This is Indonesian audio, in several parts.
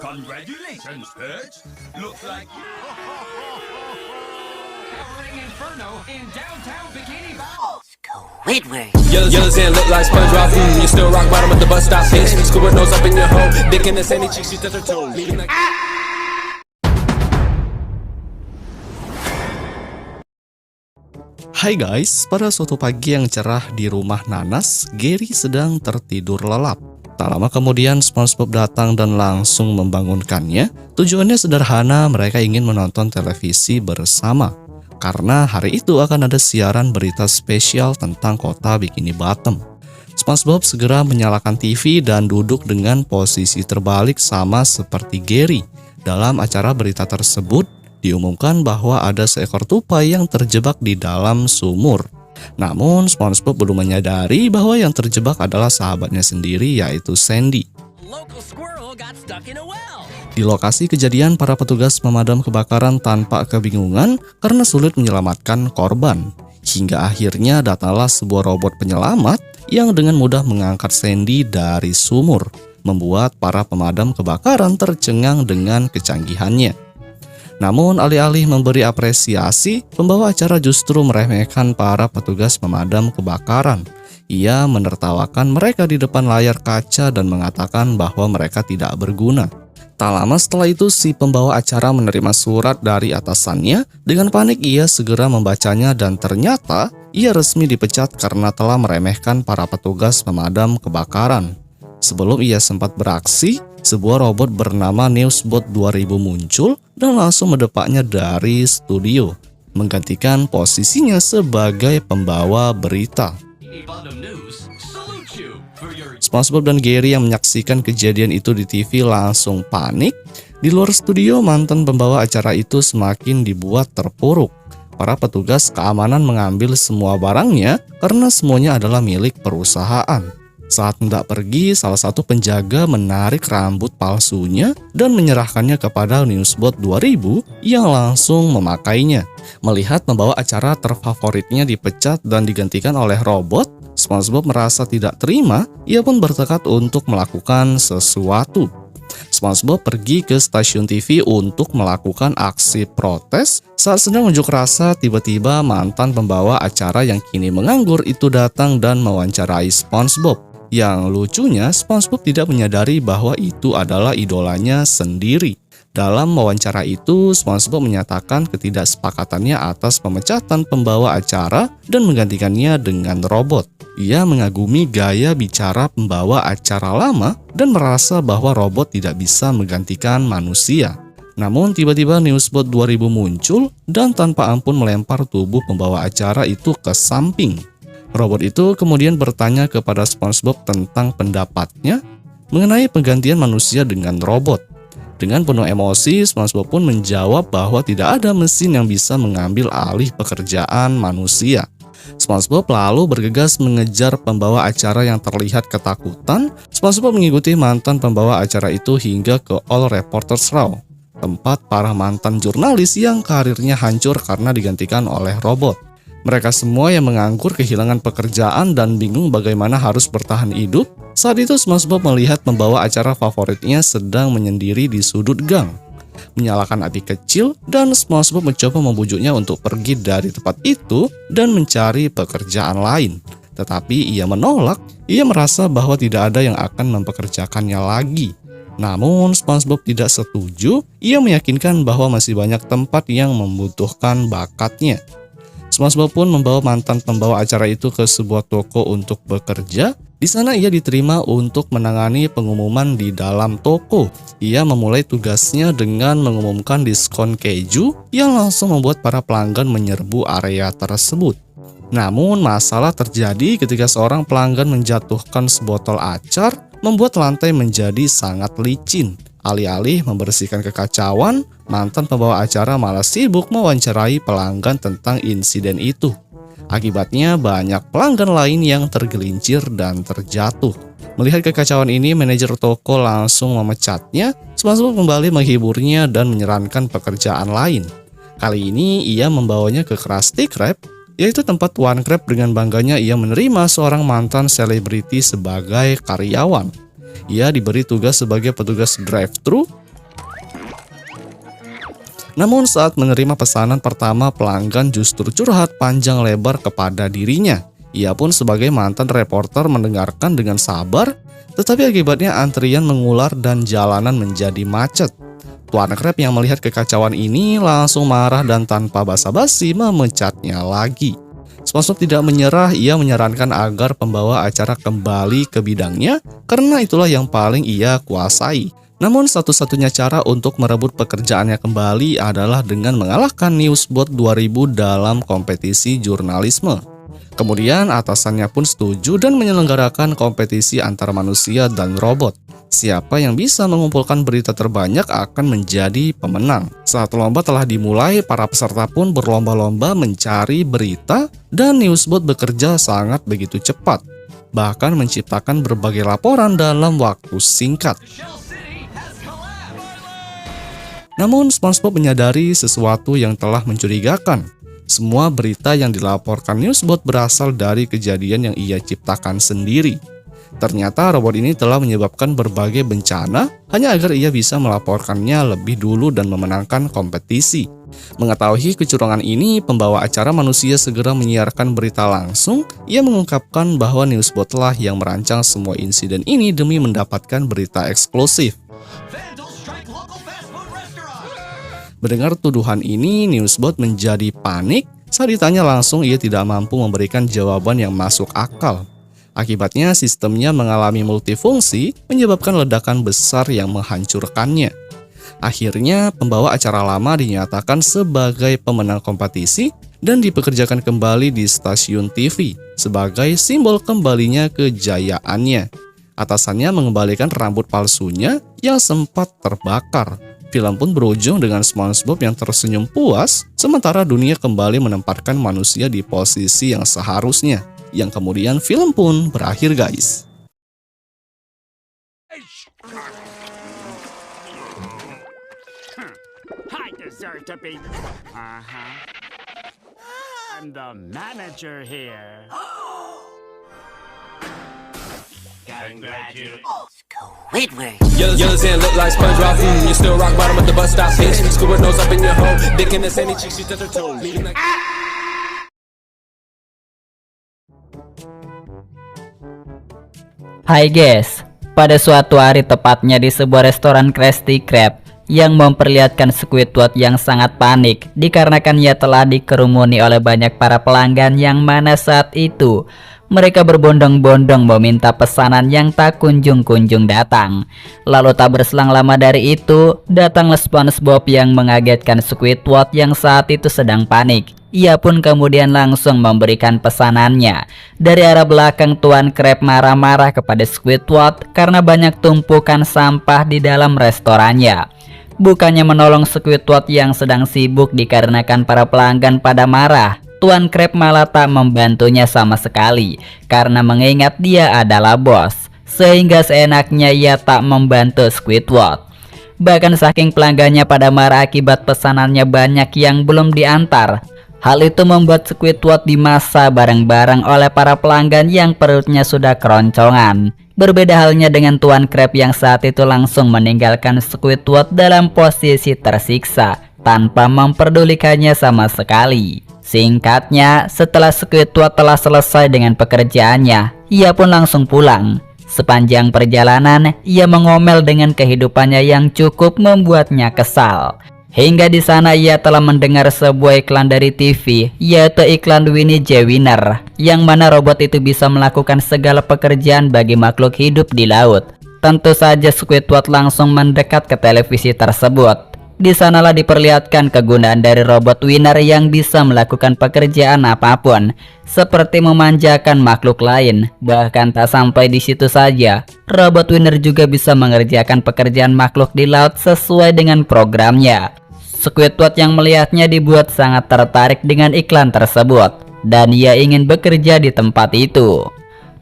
Congratulations, Purge. Looks like Covering Inferno in downtown Bikini Bottom. Squidward. Yellow sand look like SpongeBob. You still rock bottom at the bus stop. Bitch, scuba nose up in your hole. Dick in the sandy cheeks, you touch her toes. Hai guys, pada suatu pagi yang cerah di rumah Nanas, Gary sedang tertidur lelap. Tak lama kemudian SpongeBob datang dan langsung membangunkannya. Tujuannya sederhana, mereka ingin menonton televisi bersama. Karena hari itu akan ada siaran berita spesial tentang kota Bikini Bottom. SpongeBob segera menyalakan TV dan duduk dengan posisi terbalik sama seperti Gary. Dalam acara berita tersebut, diumumkan bahwa ada seekor tupai yang terjebak di dalam sumur. Namun SpongeBob belum menyadari bahwa yang terjebak adalah sahabatnya sendiri, yaitu Sandy. Di lokasi kejadian, para petugas pemadam kebakaran tampak kebingungan karena sulit menyelamatkan korban. Hingga akhirnya datanglah sebuah robot penyelamat yang dengan mudah mengangkat Sandy dari sumur, membuat para pemadam kebakaran tercengang dengan kecanggihannya. Namun alih-alih memberi apresiasi, pembawa acara justru meremehkan para petugas pemadam kebakaran. Ia menertawakan mereka di depan layar kaca dan mengatakan bahwa mereka tidak berguna. Tak lama setelah itu, si pembawa acara menerima surat dari atasannya. Dengan panik ia segera membacanya dan ternyata ia resmi dipecat karena telah meremehkan para petugas pemadam kebakaran. Sebelum ia sempat beraksi, sebuah robot bernama Newsbot 2000 muncul dan langsung mendepaknya dari studio, menggantikan posisinya sebagai pembawa berita. SpongeBob dan Gary yang menyaksikan kejadian itu di TV langsung panik. Di luar studio, mantan pembawa acara itu semakin dibuat terpuruk. Para petugas keamanan mengambil semua barangnya karena semuanya adalah milik perusahaan. Saat hendak pergi, salah satu penjaga menarik rambut palsunya dan menyerahkannya kepada Newsbot 2000 yang langsung memakainya. Melihat pembawa acara terfavoritnya dipecat dan digantikan oleh robot, SpongeBob merasa tidak terima. Ia pun bertekad untuk melakukan sesuatu. SpongeBob pergi ke stasiun TV untuk melakukan aksi protes. Saat sedang unjuk rasa, tiba-tiba mantan pembawa acara yang kini menganggur itu datang dan mewawancarai SpongeBob. Yang lucunya, SpongeBob tidak menyadari bahwa itu adalah idolanya sendiri. Dalam wawancara itu, SpongeBob menyatakan ketidaksepakatannya atas pemecatan pembawa acara dan menggantikannya dengan robot. Ia mengagumi gaya bicara pembawa acara lama dan merasa bahwa robot tidak bisa menggantikan manusia. Namun tiba-tiba Newsbot 2000 muncul dan tanpa ampun melempar tubuh pembawa acara itu ke samping. Robot itu kemudian bertanya kepada SpongeBob tentang pendapatnya mengenai penggantian manusia dengan robot. Dengan penuh emosi, SpongeBob pun menjawab bahwa tidak ada mesin yang bisa mengambil alih pekerjaan manusia. SpongeBob lalu bergegas mengejar pembawa acara yang terlihat ketakutan. SpongeBob mengikuti mantan pembawa acara itu hingga ke All Reporters Row, tempat para mantan jurnalis yang karirnya hancur karena digantikan oleh robot. Mereka semua yang menganggur kehilangan pekerjaan dan bingung bagaimana harus bertahan hidup. Saat itu SpongeBob melihat pembawa acara favoritnya sedang menyendiri di sudut gang, menyalakan api kecil, dan SpongeBob mencoba membujuknya untuk pergi dari tempat itu dan mencari pekerjaan lain. Tetapi ia menolak. Ia merasa bahwa tidak ada yang akan mempekerjakannya lagi. Namun SpongeBob tidak setuju. Ia meyakinkan bahwa masih banyak tempat yang membutuhkan bakatnya. SpongeBob pun membawa mantan pembawa acara itu ke sebuah toko untuk bekerja. Di sana ia diterima untuk menangani pengumuman di dalam toko. Ia memulai tugasnya dengan mengumumkan diskon keju yang langsung membuat para pelanggan menyerbu area tersebut. Namun masalah terjadi ketika seorang pelanggan menjatuhkan sebotol acar, membuat lantai menjadi sangat licin. Alih-alih membersihkan kekacauan, mantan pembawa acara malah sibuk mewawancarai pelanggan tentang insiden itu. Akibatnya banyak pelanggan lain yang tergelincir dan terjatuh. Melihat kekacauan ini, manajer toko langsung memecatnya. SpongeBob kembali menghiburnya dan menyarankan pekerjaan lain. Kali ini ia membawanya ke Krusty Krab, yaitu tempat One Krab dengan bangganya ia menerima seorang mantan selebriti sebagai karyawan. Ia diberi tugas sebagai petugas drive-thru. Namun saat menerima pesanan pertama, pelanggan justru curhat panjang lebar kepada dirinya. Ia pun sebagai mantan reporter mendengarkan dengan sabar, tetapi akibatnya antrian mengular dan jalanan menjadi macet. Tuan Crab yang melihat kekacauan ini langsung marah dan tanpa basa-basi memecatnya lagi. SpongeBob tidak menyerah, ia menyarankan agar pembawa acara kembali ke bidangnya karena itulah yang paling ia kuasai. Namun satu-satunya cara untuk merebut pekerjaannya kembali adalah dengan mengalahkan Newsbot 2000 dalam kompetisi jurnalisme. Kemudian atasannya pun setuju dan menyelenggarakan kompetisi antara manusia dan robot. Siapa yang bisa mengumpulkan berita terbanyak akan menjadi pemenang. Saat lomba telah dimulai, para peserta pun berlomba-lomba mencari berita dan Newsbot bekerja sangat begitu cepat, bahkan menciptakan berbagai laporan dalam waktu singkat. Namun SpongeBob menyadari sesuatu yang telah mencurigakan. Semua berita yang dilaporkan Newsbot berasal dari kejadian yang ia ciptakan sendiri. Ternyata robot ini telah menyebabkan berbagai bencana hanya agar ia bisa melaporkannya lebih dulu dan memenangkan kompetisi. Mengetahui kecurangan ini, pembawa acara manusia segera menyiarkan berita langsung. Ia mengungkapkan bahwa Newsbot lah yang merancang semua insiden ini demi mendapatkan berita eksklusif. Mendengar tuduhan ini, Newsbot menjadi panik. Saat ditanya langsung, ia tidak mampu memberikan jawaban yang masuk akal. Akibatnya sistemnya mengalami multifungsi, menyebabkan ledakan besar yang menghancurkannya. Akhirnya, pembawa acara lama dinyatakan sebagai pemenang kompetisi dan dipekerjakan kembali di stasiun TV sebagai simbol kembalinya kejayaannya. Atasannya mengembalikan rambut palsunya yang sempat terbakar. Film pun berujung dengan SpongeBob yang tersenyum puas, sementara dunia kembali menempatkan manusia di posisi yang seharusnya. Yang kemudian film pun berakhir, guys. I deserve to be. I'm the manager here. Congratulations. Squidward. Yellow sand look like SpongeBob. You still rock bottom at the bus stop, bitch. Squidward nose up in your hole. Dick in the sandy cheek, she touch her toes. Hai guys, pada suatu hari tepatnya di sebuah restoran Krusty Krab yang memperlihatkan Squidward yang sangat panik dikarenakan ia telah dikerumuni oleh banyak para pelanggan yang mana saat itu mereka berbondong-bondong meminta pesanan yang tak kunjung-kunjung datang. Lalu tak berselang lama dari itu, datanglah SpongeBob yang mengagetkan Squidward yang saat itu sedang panik. Ia pun kemudian langsung memberikan pesanannya. Dari arah belakang, Tuan Crab marah-marah kepada Squidward karena banyak tumpukan sampah di dalam restorannya. Bukannya menolong Squidward yang sedang sibuk dikarenakan para pelanggan pada marah, Tuan Crab malah tak membantunya sama sekali karena mengingat dia adalah bos, sehingga seenaknya ia tak membantu Squidward. Bahkan saking pelanggannya pada marah akibat pesanannya banyak yang belum diantar, hal itu membuat Squidward dimasa bareng-bareng oleh para pelanggan yang perutnya sudah keroncongan. Berbeda halnya dengan Tuan Crab yang saat itu langsung meninggalkan Squidward dalam posisi tersiksa tanpa memperdulikannya sama sekali. Singkatnya, setelah Squidward telah selesai dengan pekerjaannya, ia pun langsung pulang. Sepanjang perjalanan, ia mengomel dengan kehidupannya yang cukup membuatnya kesal. Hingga di sana ia telah mendengar sebuah iklan dari TV, yaitu iklan Winnie J. Winner, yang mana robot itu bisa melakukan segala pekerjaan bagi makhluk hidup di laut. Tentu saja Squidward langsung mendekat ke televisi tersebut. Di sanalah diperlihatkan kegunaan dari robot Winner yang bisa melakukan pekerjaan apapun, seperti memanjakan makhluk lain. Bahkan tak sampai di situ saja, robot Winner juga bisa mengerjakan pekerjaan makhluk di laut sesuai dengan programnya. Squidward yang melihatnya dibuat sangat tertarik dengan iklan tersebut, dan ia ingin bekerja di tempat itu.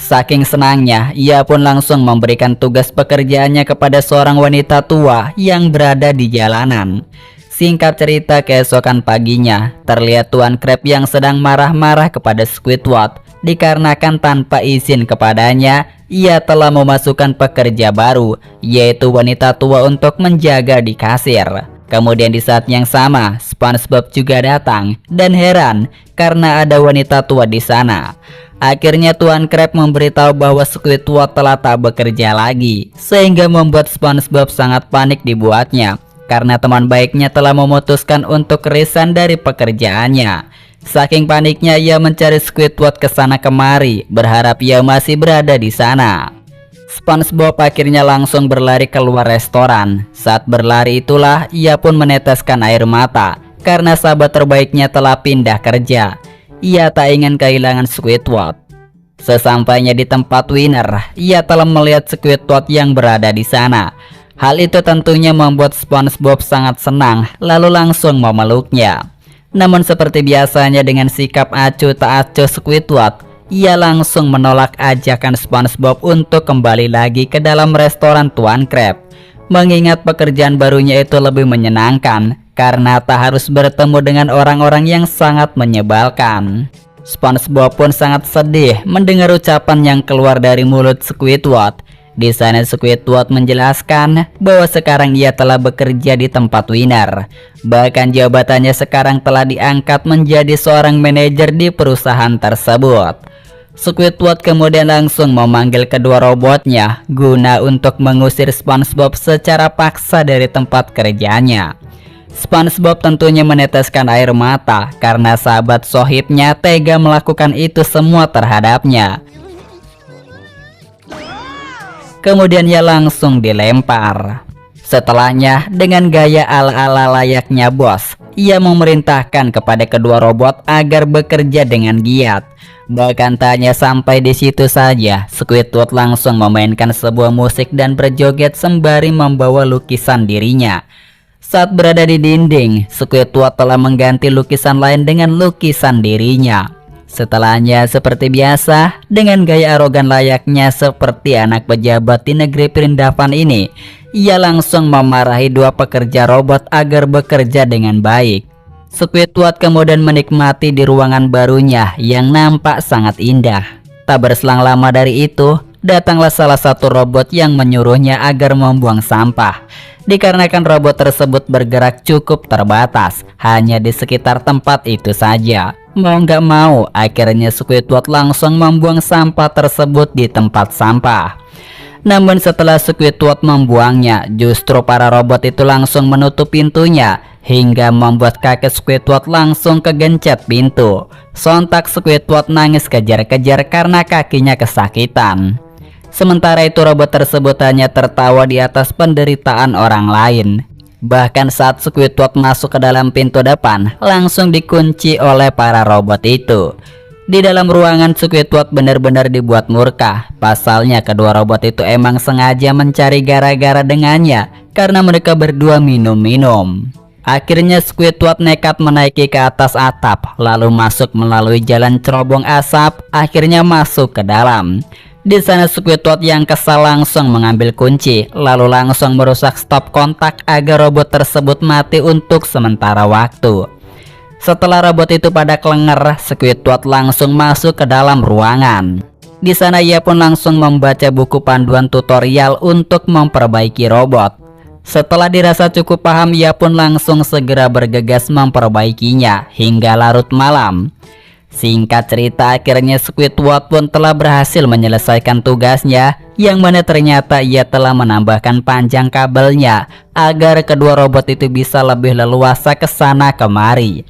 Saking senangnya, ia pun langsung memberikan tugas pekerjaannya kepada seorang wanita tua yang berada di jalanan. Singkat cerita, keesokan paginya, terlihat Tuan Crab yang sedang marah-marah kepada Squidward dikarenakan tanpa izin kepadanya, ia telah memasukkan pekerja baru, yaitu wanita tua untuk menjaga di kasir. Kemudian di saat yang sama, SpongeBob juga datang dan heran karena ada wanita tua di sana. Akhirnya Tuan Krab memberitahu bahwa Squidward telah tak bekerja lagi, sehingga membuat SpongeBob sangat panik dibuatnya karena teman baiknya telah memutuskan untuk resign dari pekerjaannya. Saking paniknya ia mencari Squidward ke sana kemari, berharap ia masih berada di sana. SpongeBob akhirnya langsung berlari keluar restoran. Saat berlari itulah ia pun meneteskan air mata karena sahabat terbaiknya telah pindah kerja. Ia tak ingin kehilangan Squidward. Sesampainya di tempat Winner, ia telah melihat Squidward yang berada di sana. Hal itu tentunya membuat SpongeBob sangat senang, lalu langsung memeluknya. Namun seperti biasanya dengan sikap acuh tak acuh Squidward, ia langsung menolak ajakan SpongeBob untuk kembali lagi ke dalam restoran Tuan Krab. Mengingat pekerjaan barunya itu lebih menyenangkan karena tak harus bertemu dengan orang-orang yang sangat menyebalkan. SpongeBob pun sangat sedih mendengar ucapan yang keluar dari mulut Squidward. Di sana Squidward menjelaskan bahwa sekarang ia telah bekerja di tempat Winner. Bahkan jabatannya sekarang telah diangkat menjadi seorang manajer di perusahaan tersebut. Squidward kemudian langsung memanggil kedua robotnya guna untuk mengusir SpongeBob secara paksa dari tempat kerjanya. SpongeBob tentunya meneteskan air mata karena sahabat sohibnya tega melakukan itu semua terhadapnya. Kemudian ia langsung dilempar. Setelahnya dengan gaya ala-ala layaknya bos, ia memerintahkan kepada kedua robot agar bekerja dengan giat. Bahkan tak hanya sampai di situ saja, Squidward langsung memainkan sebuah musik dan berjoget sembari membawa lukisan dirinya. Saat berada di dinding, Squidward telah mengganti lukisan lain dengan lukisan dirinya. Setelahnya seperti biasa, dengan gaya arogan layaknya seperti anak pejabat di negeri perindavan ini, ia langsung memarahi dua pekerja robot agar bekerja dengan baik. Squidward kemudian menikmati di ruangan barunya yang nampak sangat indah. Tak berselang lama dari itu, datanglah salah satu robot yang menyuruhnya agar membuang sampah. Dikarenakan robot tersebut bergerak cukup terbatas, hanya di sekitar tempat itu saja. Mau nggak mau, akhirnya Squidward langsung membuang sampah tersebut di tempat sampah. Namun setelah Squidward membuangnya, justru para robot itu langsung menutup pintunya, hingga membuat kakek Squidward langsung kegencet pintu. Sontak Squidward nangis kejar-kejar karena kakinya kesakitan. Sementara itu robot tersebut hanya tertawa di atas penderitaan orang lain. Bahkan saat Squidward masuk ke dalam pintu depan, langsung dikunci oleh para robot itu. Di dalam ruangan Squidward benar-benar dibuat murka. Pasalnya kedua robot itu emang sengaja mencari gara-gara dengannya karena mereka berdua minum-minum. Akhirnya Squidward nekat menaiki ke atas atap, lalu masuk melalui jalan cerobong asap, akhirnya masuk ke dalam. Di sana Squidward yang kesal langsung mengambil kunci, lalu langsung merusak stop kontak agar robot tersebut mati untuk sementara waktu. Setelah robot itu pada kelenger, Squidward langsung masuk ke dalam ruangan. Di sana ia pun langsung membaca buku panduan tutorial untuk memperbaiki robot. Setelah dirasa cukup paham, ia pun langsung segera bergegas memperbaikinya hingga larut malam. Singkat cerita, akhirnya Squidward pun telah berhasil menyelesaikan tugasnya, yang mana ternyata ia telah menambahkan panjang kabelnya agar kedua robot itu bisa lebih leluasa ke sana kemari.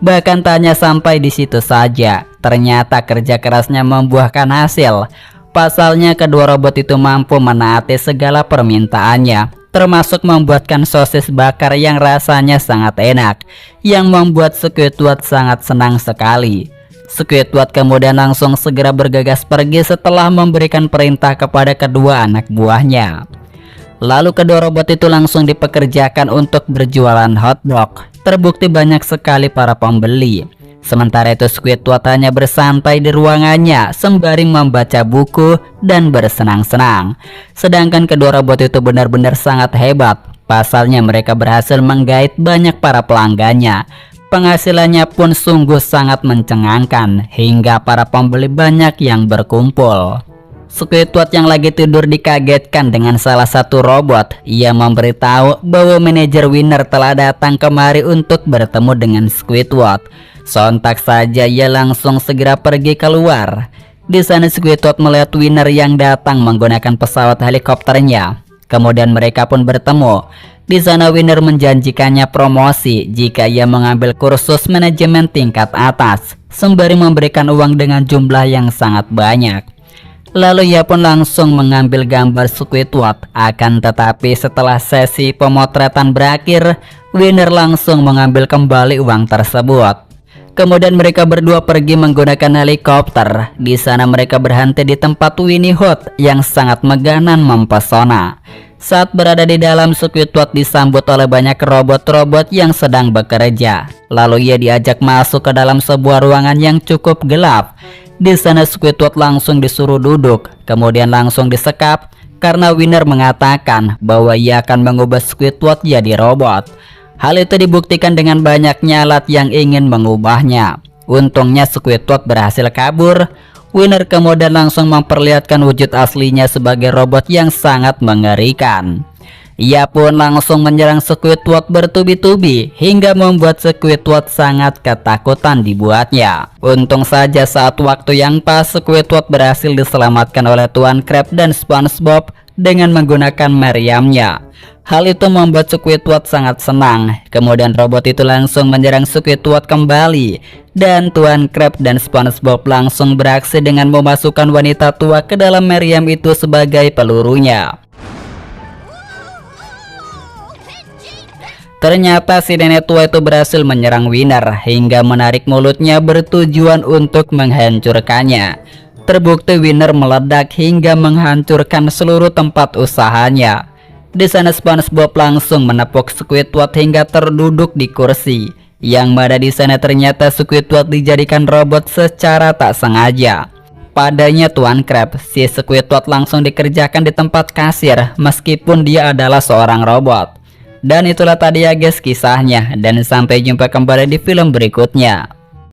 Bahkan tanya sampai di situ saja, ternyata kerja kerasnya membuahkan hasil. Pasalnya kedua robot itu mampu menaati segala permintaannya, termasuk membuatkan sosis bakar yang rasanya sangat enak, yang membuat Squidward sangat senang sekali. Squidward kemudian langsung segera bergegas pergi setelah memberikan perintah kepada kedua anak buahnya. Lalu kedua robot itu langsung dipekerjakan untuk berjualan hotdog. Terbukti banyak sekali para pembeli. Sementara itu Squidward hanya bersantai di ruangannya sembari membaca buku dan bersenang-senang. Sedangkan kedua robot itu benar-benar sangat hebat. Pasalnya mereka berhasil menggait banyak para pelanggannya. Penghasilannya pun sungguh sangat mencengangkan hingga para pembeli banyak yang berkumpul. Squidward yang lagi tidur dikagetkan dengan salah satu robot. Ia memberitahu bahwa manajer Winner telah datang kemari untuk bertemu dengan Squidward. Sontak saja ia langsung segera pergi keluar. Di sana Squidward melihat Winner yang datang menggunakan pesawat helikopternya. Kemudian mereka pun bertemu. Di sana Winner menjanjikannya promosi jika ia mengambil kursus manajemen tingkat atas, sembari memberikan uang dengan jumlah yang sangat banyak. Lalu ia pun langsung mengambil gambar Squidward. Akan tetapi setelah sesi pemotretan berakhir, Winner langsung mengambil kembali uang tersebut. Kemudian mereka berdua pergi menggunakan helikopter. Di sana mereka berhenti di tempat Winnie Hot yang sangat megah dan mempesona. Saat berada di dalam, Squidward disambut oleh banyak robot-robot yang sedang bekerja. Lalu ia diajak masuk ke dalam sebuah ruangan yang cukup gelap. Di sana Squidward langsung disuruh duduk, kemudian langsung disekap karena Winner mengatakan bahwa ia akan mengubah Squidward jadi robot. Hal itu dibuktikan dengan banyaknya alat yang ingin mengubahnya. Untungnya Squidward berhasil kabur. Winner kemudian langsung memperlihatkan wujud aslinya sebagai robot yang sangat mengerikan. Ia pun langsung menyerang Squidward bertubi-tubi hingga membuat Squidward sangat ketakutan dibuatnya. Untung saja saat waktu yang pas Squidward berhasil diselamatkan oleh Tuan Krab dan SpongeBob dengan menggunakan meriamnya. Hal itu membuat Squidward sangat senang. Kemudian robot itu langsung menyerang Squidward kembali. Dan Tuan Krab dan SpongeBob langsung beraksi dengan memasukkan wanita tua ke dalam meriam itu sebagai pelurunya. Ternyata si nenek tua itu berhasil menyerang Winner hingga menarik mulutnya bertujuan untuk menghancurkannya. Terbukti Winner meledak hingga menghancurkan seluruh tempat usahanya. Di sana SpongeBob langsung menepuk Squidward hingga terduduk di kursi. Yang mana di sana ternyata Squidward dijadikan robot secara tak sengaja. Padanya Tuan Krab, si Squidward langsung dikerjakan di tempat kasir meskipun dia adalah seorang robot. Dan itulah tadi ya guys kisahnya, dan sampai jumpa kembali di film berikutnya.